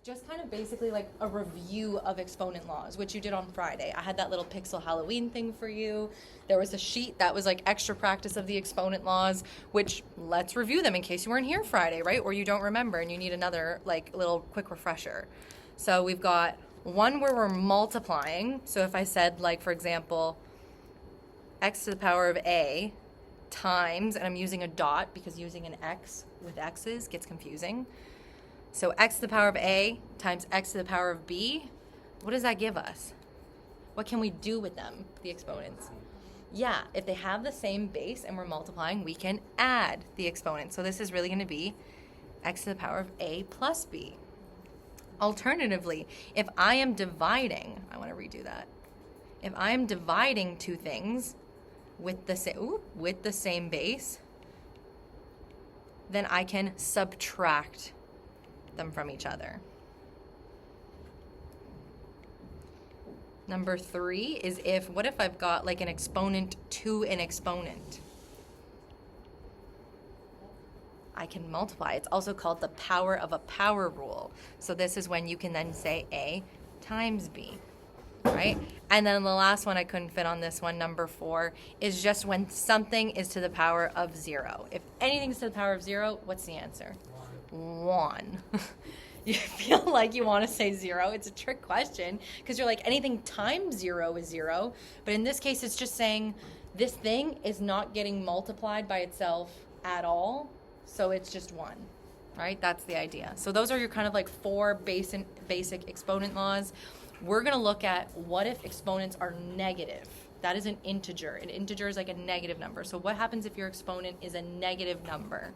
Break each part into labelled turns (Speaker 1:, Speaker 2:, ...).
Speaker 1: just kind of basically like a review of exponent laws, which you did on Friday. I had that little pixel Halloween thing for you. There was a sheet that was like extra practice of the exponent laws, which let's review them in case you weren't here Friday, right? Or you don't remember and you need another like little quick refresher. So we've got one where we're multiplying. So if I said like, for example, x to the power of a times, and I'm using a dot because using an x with x's gets confusing. So x to the power of a times x to the power of b, what does that give us? What can we do with them, the exponents? Yeah, if they have the same base and we're multiplying, we can add the exponents. So this is really going to be x to the power of a plus b. Alternatively, if I am dividing, I want to redo that. If I am dividing two things with the same base, then I can subtract them from each other. Number 3 is what if I've got like an exponent to an exponent? I can multiply. It's also called the power of a power rule. So this is when you can then say A times B, right? And then the last one I couldn't fit on this one, number 4, is just when something is to the power of 0. If anything's to the power of 0, what's the answer? 1. You feel like you want to say 0. It's a trick question because you're like anything times 0 is 0. But in this case, it's just saying this thing is not getting multiplied by itself at all. So it's just 1, right? That's the idea. So those are your kind of like 4 basic exponent laws. We're going to look at what if exponents are negative. That is an integer. An integer is like a negative number. So what happens if your exponent is a negative number?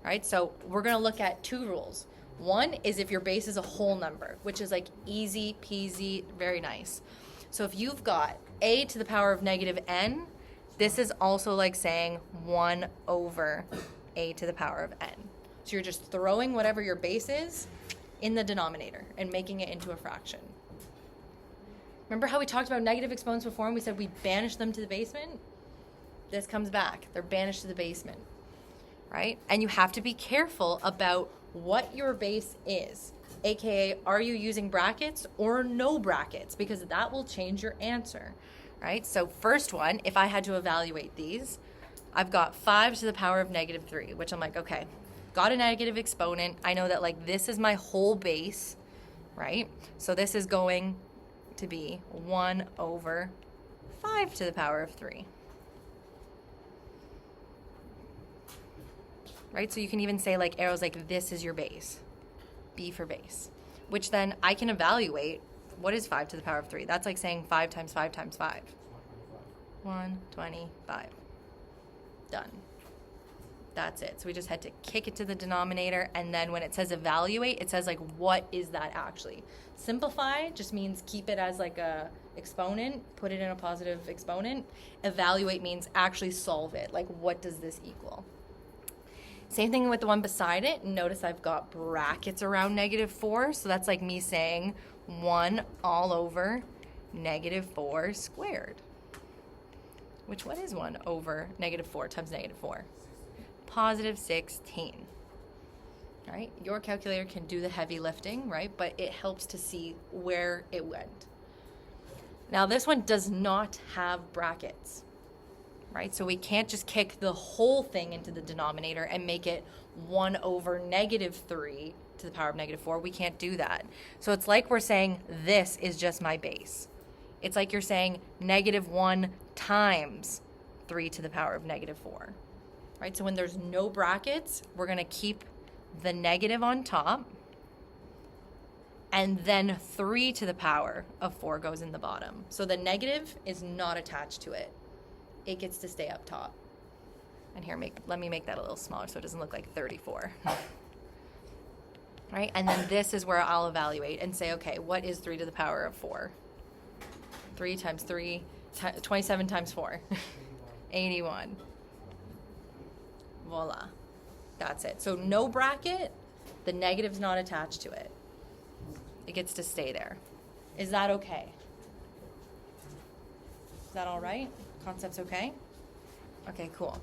Speaker 1: Right? So we're going to look at 2 rules. One is if your base is a whole number, which is like easy peasy, very nice. So if you've got a to the power of negative n, this is also like saying 1 over a to the power of n. So you're just throwing whatever your base is in the denominator and making it into a fraction. Remember how we talked about negative exponents before and we said we banish them to the basement? This comes back. They're banished to the basement, right? And you have to be careful about what your base is, aka are you using brackets or no brackets, because that will change your answer, right? So first one, if I had to evaluate these, I've got 5 to the power of negative 3, which I'm like, okay, got a negative exponent. I know that like this is my whole base, right? So this is going to be 1 over 5 to the power of 3. Right? So you can even say like arrows like this is your base, B for base, which then I can evaluate what is 5 to the power of 3. That's like saying 5 times 5 times 5. 125. Done. That's it. So we just had to kick it to the denominator, and then when it says evaluate, it says like what is that actually? Simplify just means keep it as like a exponent, put it in a positive exponent. Evaluate means actually solve it. Like what does this equal? Same thing with the one beside it. Notice I've got brackets around negative 4. So that's like me saying 1 all over negative 4 squared. Which what is 1 over negative 4 times negative 4? Positive 16. All right? Your calculator can do the heavy lifting, right? But it helps to see where it went. Now this one does not have brackets. Right? So we can't just kick the whole thing into the denominator and make it 1 over negative 3 to the power of negative 4. We can't do that. So it's like we're saying this is just my base. It's like you're saying negative 1 times 3 to the power of negative 4. Right? So when there's no brackets, we're going to keep the negative on top. And then 3 to the power of 4 goes in the bottom. So the negative is not attached to it. It gets to stay up top. And here, let me make that a little smaller so it doesn't look like 34. Right? And then this is where I'll evaluate and say, okay, what is 3 to the power of 4? 3 times 3, 27 times 4. 81. Voila. That's it. So no bracket, the negative's not attached to it. It gets to stay there. Is that okay? Is that all right? Concept's okay? Okay, cool.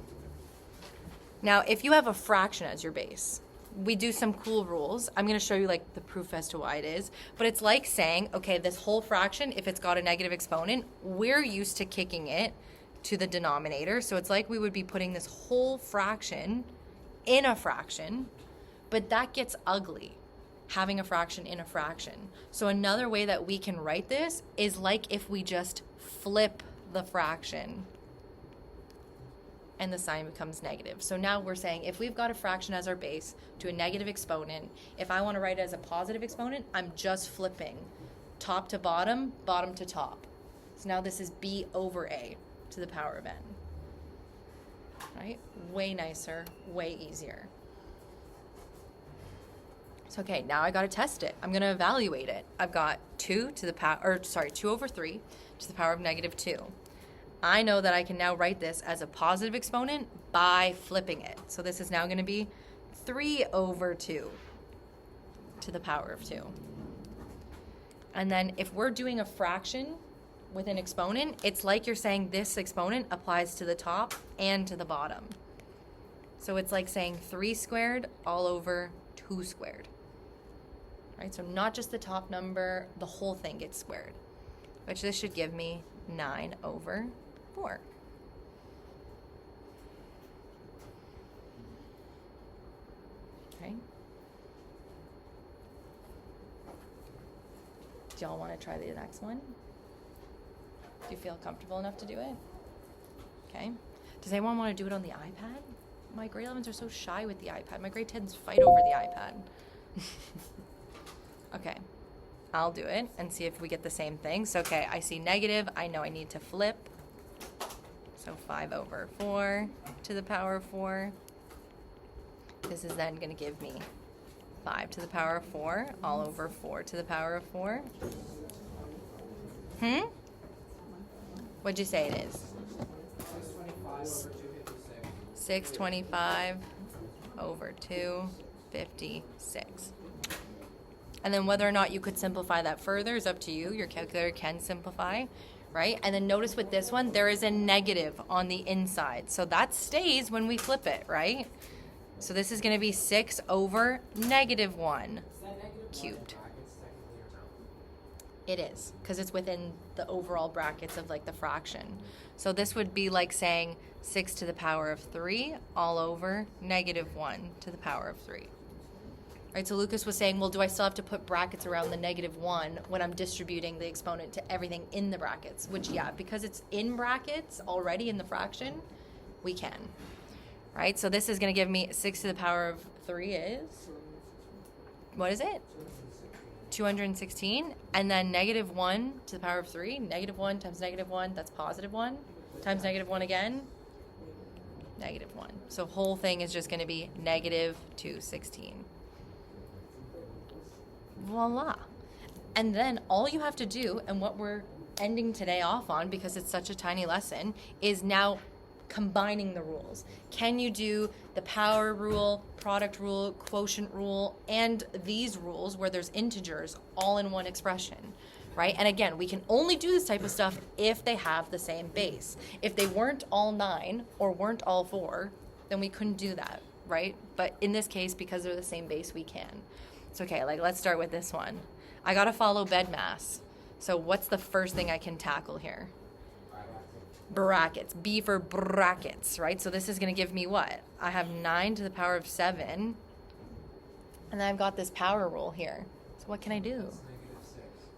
Speaker 1: Now, if you have a fraction as your base, we do some cool rules. I'm going to show you like the proof as to why it is. But it's like saying, okay, this whole fraction, if it's got a negative exponent, we're used to kicking it to the denominator. So it's like we would be putting this whole fraction in a fraction, but that gets ugly, having a fraction in a fraction. So another way that we can write this is like if we just flip the fraction and the sign becomes negative. So now we're saying if we've got a fraction as our base to a negative exponent, if I want to write it as a positive exponent, I'm just flipping top to bottom, bottom to top. So now this is b over a to the power of n. Right? Way nicer, way easier. So okay, now I got to test it. I'm going to evaluate it. I've got 2 over 3 to the power of negative 2. I know that I can now write this as a positive exponent by flipping it. So this is now going to be 3 over 2 to the power of 2. And then if we're doing a fraction with an exponent, it's like you're saying this exponent applies to the top and to the bottom. So it's like saying 3 squared all over 2 squared. Right? So not just the top number, the whole thing gets squared, which this should give me 9 over 4. Okay. Do y'all want to try the next one? Do you feel comfortable enough to do it? Okay. Does anyone want to do it on the iPad? My grade 11s are so shy with the iPad. My grade 10s fight over the iPad. Okay. I'll do it and see if we get the same thing. So, okay, I see negative. I know I need to flip. So 5 over 4 to the power of 4. This is then going to give me 5 to the power of 4 all over 4 to the power of 4. What'd you say it is? 625 over 256. And then whether or not you could simplify that further is up to you. Your calculator can simplify, right? And then notice with this one, there is a negative on the inside. So that stays when we flip it, right? So this is going to be 6 over negative 1 cubed. It is, because it's within the overall brackets of like the fraction. So this would be like saying 6 to the power of 3 all over negative 1 to the power of 3. Right, so Lucas was saying, well, do I still have to put brackets around the negative 1 when I'm distributing the exponent to everything in the brackets? Which, yeah, because it's in brackets already in the fraction, we can. Right, so this is going to give me 6 to the power of 3 is, what is it? 216. And then negative 1 to the power of 3, negative 1 times negative 1, that's positive 1, times negative 1 again, negative 1. So whole thing is just going to be negative 216. Voila. And then all you have to do, and what we're ending today off on because it's such a tiny lesson, is now combining the rules. Can you do the power rule, product rule, quotient rule, and these rules where there's integers all in one expression, right? And again, we can only do this type of stuff if they have the same base. If they weren't all 9 or weren't all 4, then we couldn't do that, right? But in this case, because they're the same base, we can. It's okay, like let's start with this one. I gotta follow BEDMAS. So what's the first thing I can tackle here? Brackets. B for brackets, right? So this is gonna give me what? I have 9 to the power of 7. And then I've got this power rule here. So what can I do?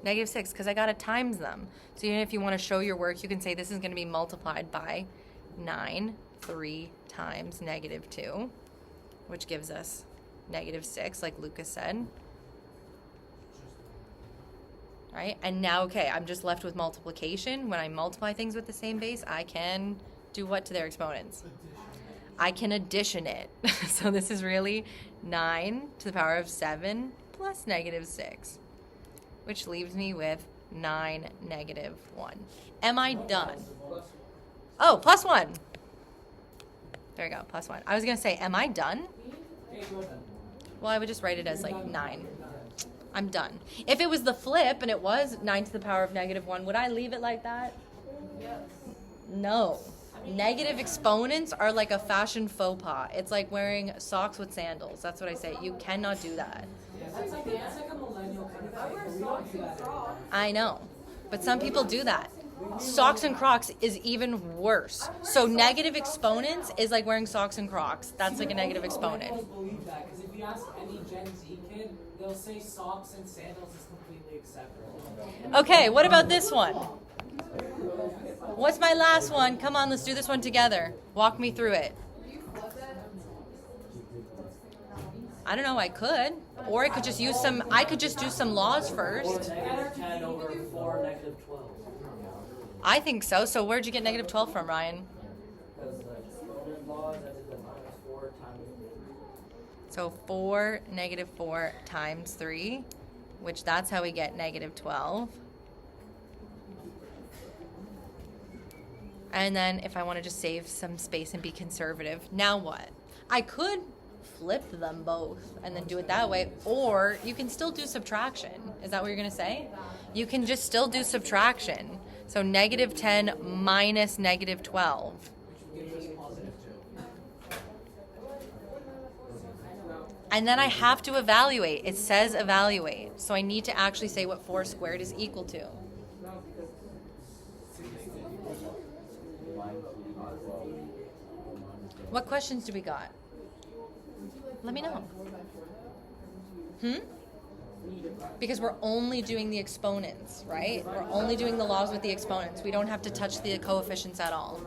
Speaker 1: Negative 6, because I gotta times them. So even if you wanna show your work, you can say this is gonna be multiplied by 9, 3 times negative 2, which gives us negative 6, like Lucas said. Right? And now, okay, I'm just left with multiplication. When I multiply things with the same base, I can do what to their exponents? I can addition it. So this is really 9 to the power of 7 plus negative 6, which leaves me with 9, negative 1. Am I done? Oh, plus 1. There we go, plus 1. I was going to say, am I done? Well, I would just write it as like 9. I'm done. If it was the flip and it was 9 to the power of negative 1, would I leave it like that? Yes. No. Negative exponents are like a fashion faux pas. It's like wearing socks with sandals. That's what I say. You cannot do that.
Speaker 2: That's like a millennial kind of thing. We don't do that anymore.
Speaker 1: I know. But some people do that. Socks and Crocs is even worse. So negative exponents is like wearing socks and Crocs. That's like a negative exponent.
Speaker 2: Millennials believe that because if you ask any Gen Z kid, they'll say socks and sandals is completely acceptable.
Speaker 1: Okay, what about this one? What's my last one? Come on, let's do this one together. Walk me through it. I don't know, I could. Or I could just use some, I could just do some laws first.
Speaker 2: Negative 10 over 4, negative 12.
Speaker 1: I think so. So where'd you get negative 12 from, Ryan?
Speaker 2: Because the exponent law, that is the minus 4 times 3.
Speaker 1: So 4, negative 4 times 3, which that's how we get negative 12. And then if I want to just save some space and be conservative, now what? I could flip them both and then do it that way, or you can still do subtraction. Is that what you're going to say? You can just still do subtraction. So negative 10 minus negative 12. And then I have to evaluate. It says evaluate. So I need to actually say what 4 squared is equal to. What questions do we got? Let me know. Because we're only doing the exponents, right? We're only doing the laws with the exponents. We don't have to touch the coefficients at all.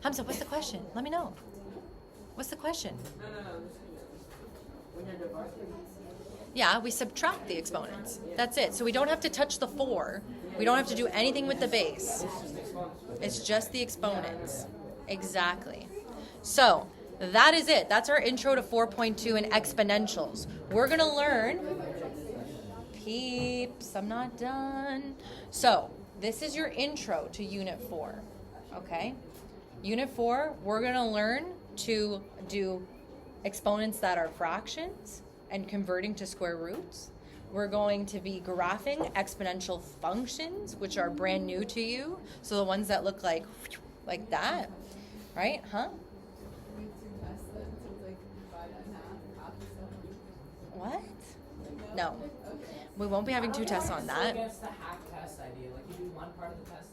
Speaker 1: Hamza, what's the question? Let me know. What's the question? Yeah, we subtract the exponents. That's it. So we don't have to touch the 4. We don't have to do anything with the base. It's just the exponents. Exactly. So that is it. That's our intro to 4.2 and exponentials. We're going to learn, peeps, I'm not done. So this is your intro to Unit 4, okay? Unit 4, we're going to learn to do exponents that are fractions and converting to square roots. We're going to be graphing exponential functions, which are brand new to you. So the ones that look like that, right? Huh? What? No. We won't be having 2 tests on that.
Speaker 2: Against the hack test idea, like you do one part of the test